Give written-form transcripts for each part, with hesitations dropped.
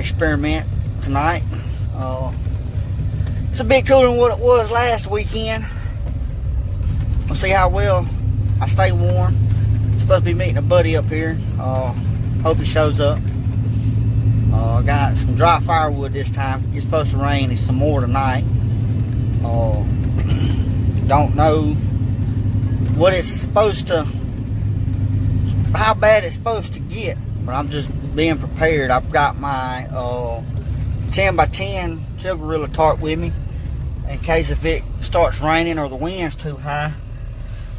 experiment tonight. It's a bit cooler than what it was last weekend. We'll see how well I stay warm. Supposed to be meeting a buddy up here. Hope he shows up. I got some dry firewood this time. It's supposed to rain some more tonight. Don't know what it's supposed to, how bad it's supposed to get, but I'm just being prepared. I've got my 10 by 10 Chilgarilla tarp with me in case if it starts raining or the wind's too high.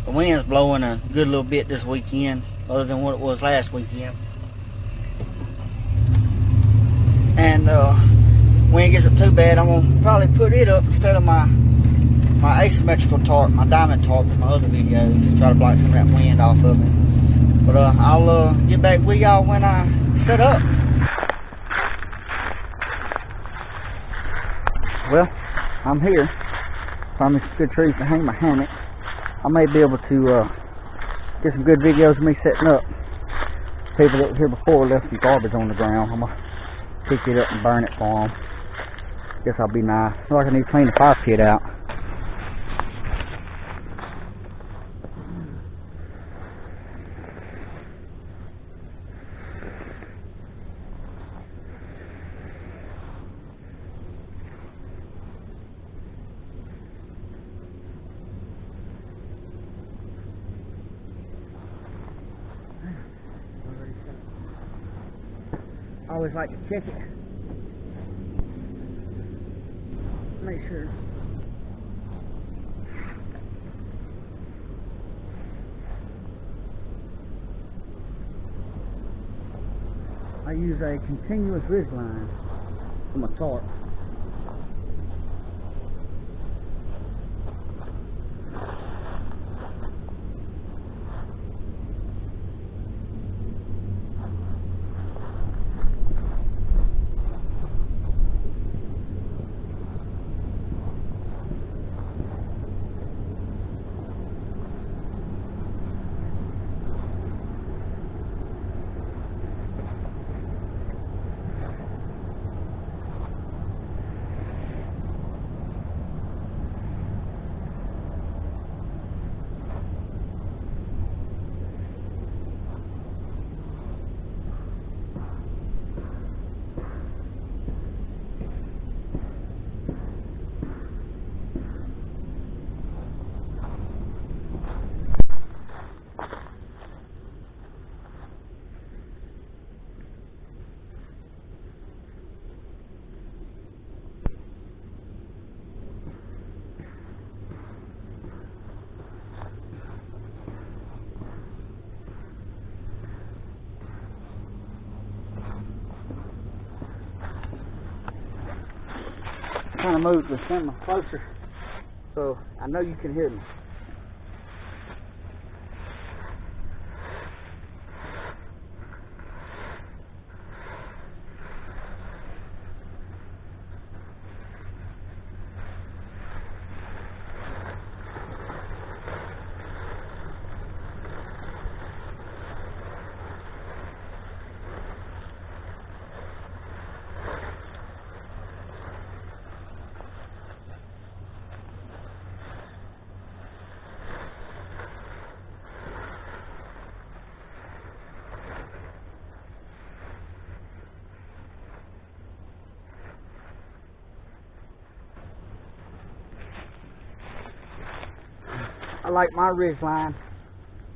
The wind's blowing a good little bit this weekend, other than what it was last weekend. And when it gets up too bad, I'm gonna probably put it up instead of my asymmetrical tarp, my diamond tarp in my other videos, try to block some of that wind off of it. But I'll get back with y'all when I set up. Well, I'm here. Found me some good trees to hang my hammock. I may be able to get some good videos of me setting up. People that were here before left some garbage on the ground. I'm gonna pick it up and burn it for them. Guess I'll be nice. Looks like I need to clean the fire pit out. I always like to check it. Make sure. I use a continuous ridge line for my tarp. Trying to move the camera closer so I know you can hear me. I like my ridge line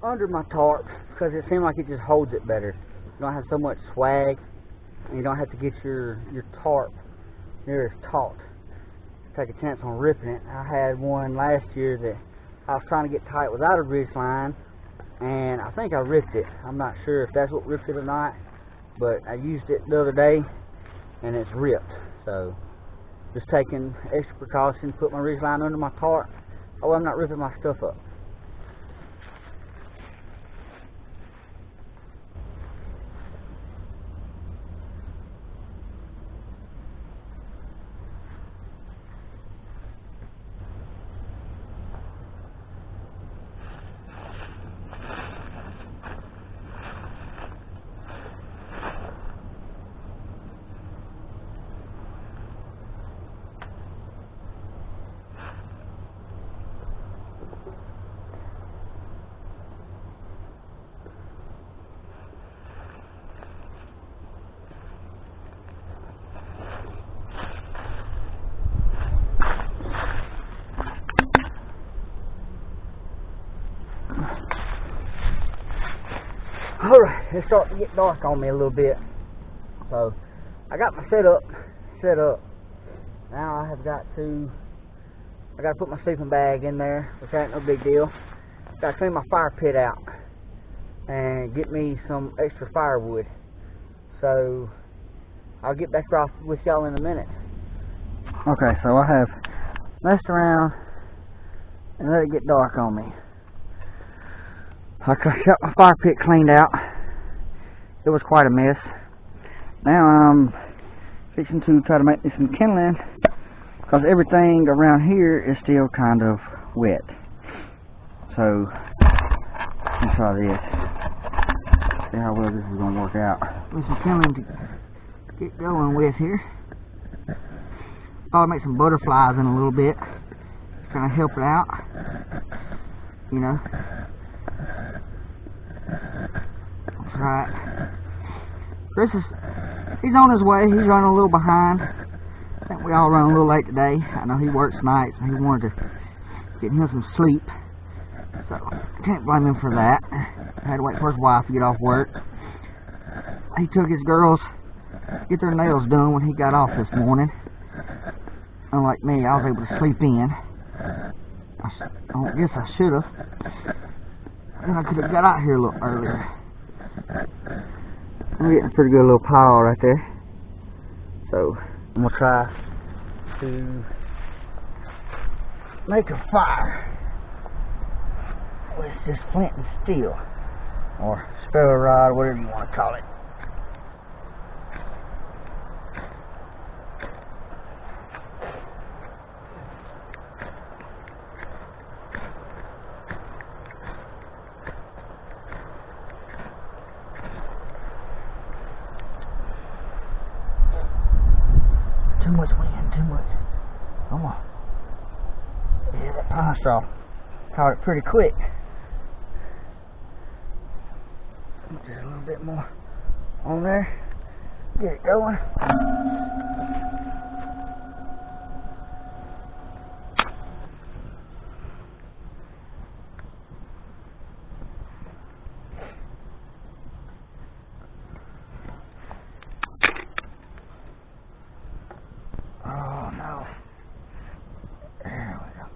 under my tarp because it seems like it just holds it better. You don't have so much swag, and you don't have to get your tarp near as taut. Take a chance on ripping it. I had one last year that I was trying to get tight without a ridge line, and I think I ripped it. I'm not sure if that's what ripped it or not, but I used it the other day, and it's ripped. So just taking extra precaution, put my ridge line under my tarp. Oh, I'm not ripping my stuff up. Alright, it's starting to get dark on me a little bit. So, I got my setup set up. Now I got to put my sleeping bag in there, which ain't no big deal. Got to clean my fire pit out and get me some extra firewood. So, I'll get back off with y'all in a minute. Okay, so I have messed around and let it get dark on me. I got my fire pit cleaned out. It was quite a mess. Now I'm fixing to try to make me some kindling, because everything around here is still kind of wet. So let's try this. See how well this is going to work out. With some kindling to get going with here. I'll make some butterflies in a little bit. Kind of help it out. You know. That's right. Chris he's on his way. He's running a little behind. I think we all run a little late today. I know he works nights and he wanted to get him some sleep. So, can't blame him for that. I had to wait for his wife to get off work. He took his girls to get their nails done when he got off this morning. Unlike me, I was able to sleep in. I guess I should have. Then I could have got out here a little earlier. I'm getting a pretty good little pile right there. So, I'm going to try to make a fire with this flint and steel, or sparrow rod, whatever you want to call it. Too much wind, too much. Come on. Yeah, that pine straw caught it pretty quick. Just a little bit more on there. Get it going. Oh no. There we go.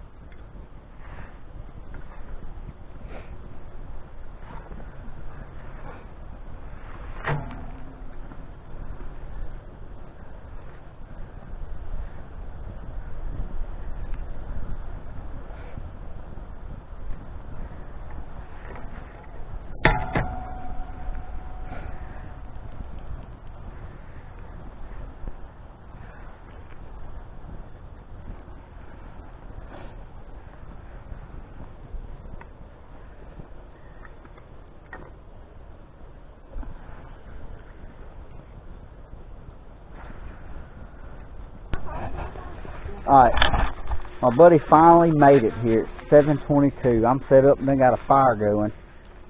Alright, my buddy finally made it here. It's 7:22. I'm set up and then got a fire going.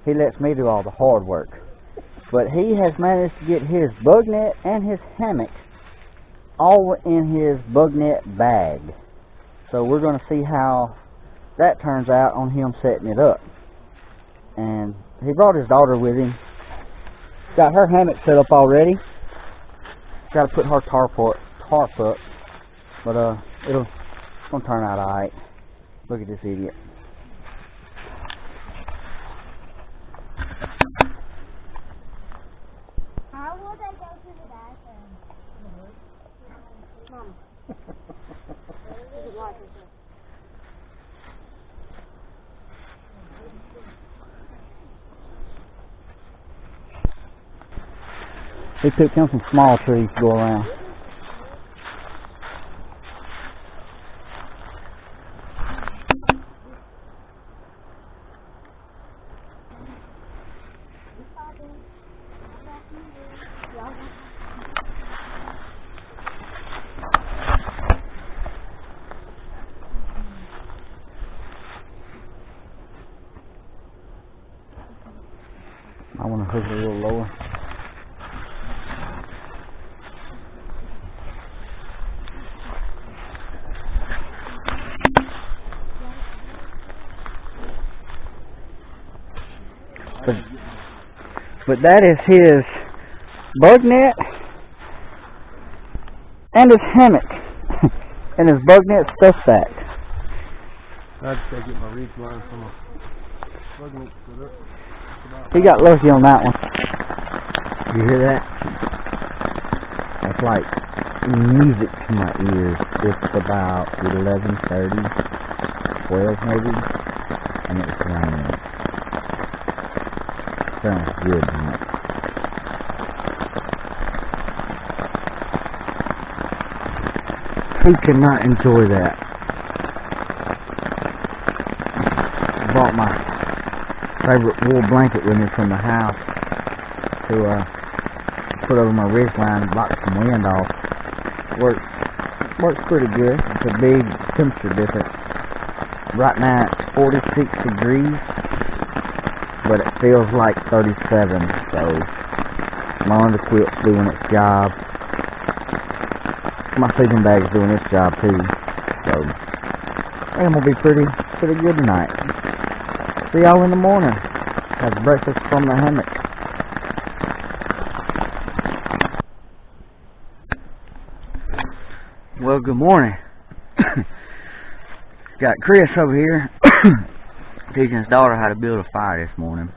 He lets me do all the hard work. But he has managed to get his bug net and his hammock all in his bug net bag. So we're going to see how that turns out on him setting it up. And he brought his daughter with him. Got her hammock set up already. Got to put her tarp up. But it's gonna turn out alright. Look at this idiot. How would I go to the bathroom? Mom. He picked him some small trees to go around. I want to hook it a little lower. But that is his bug net and his hammock and his bug net stuff sack. I just gotta get my ridge line from a bug net set up. He got lucky on that one. You hear that? That's like music to my ears. It's about 11:30, 12 maybe, and it's raining. Sounds good, doesn't it? Who cannot enjoy that? I brought my favorite wool blanket with me from the house to put over my ridge line and block some wind off. Works pretty good. It's a big temperature difference. Right now it's 46 degrees, but it feels like 37, so my underquilt's doing its job. My sleeping bag's doing its job too, so I think I'm gonna be pretty good tonight. See y'all in the morning. Have breakfast from the hammock. Well, good morning. Got Chris over here teaching his daughter how to build a fire this morning.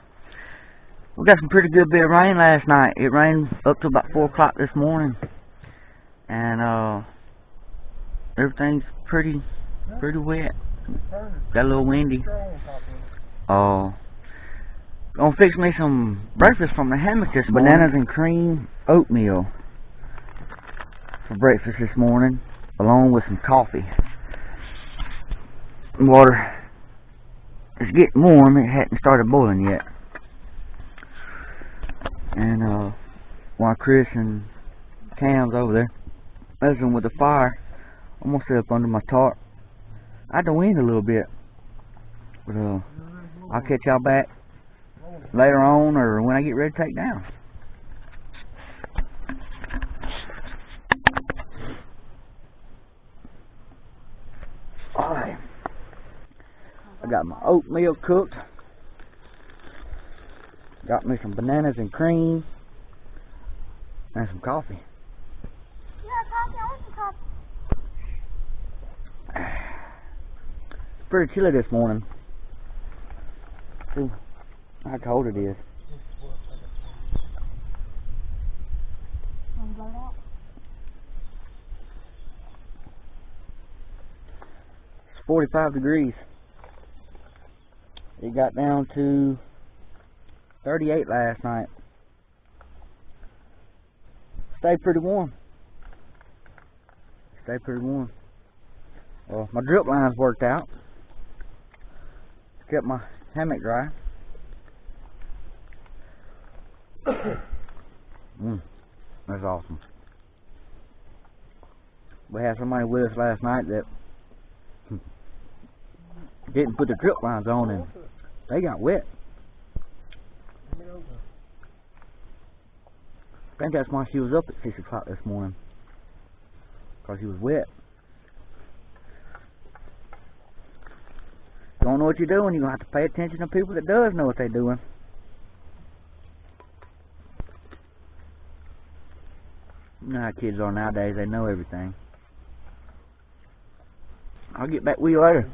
We got some pretty good bit of rain last night. It rained up to about 4 o'clock this morning, and everything's pretty wet. Got a little windy. Gonna fix me some breakfast from the hammock this morning. Bananas and cream oatmeal for breakfast this morning, along with some coffee. Water is getting warm. It hadn't started boiling yet. And while Chris and Cam's over there messing with the fire, I'm gonna sit up under my tarp. I had to wind a little bit, but I'll catch y'all back later on or when I get ready to take down. Alright, I got my oatmeal cooked. Got me some bananas and cream and some coffee. Yeah, coffee. I want some coffee. It's pretty chilly this morning. See how cold it is. Want to blow that? It's 45 degrees. It got down to 38 last night. Stayed pretty warm. Well, my drip line's worked out. Kept my hammock dry. That's awesome. We had somebody with us last night that didn't put the drip lines on and they got wet. I think that's why she was up at 6 o'clock this morning, because she was wet. Don't know what you're doing, you're going to have to pay attention to people that does know what they're doing. You know how kids are nowadays, they know everything. I'll get back with you later.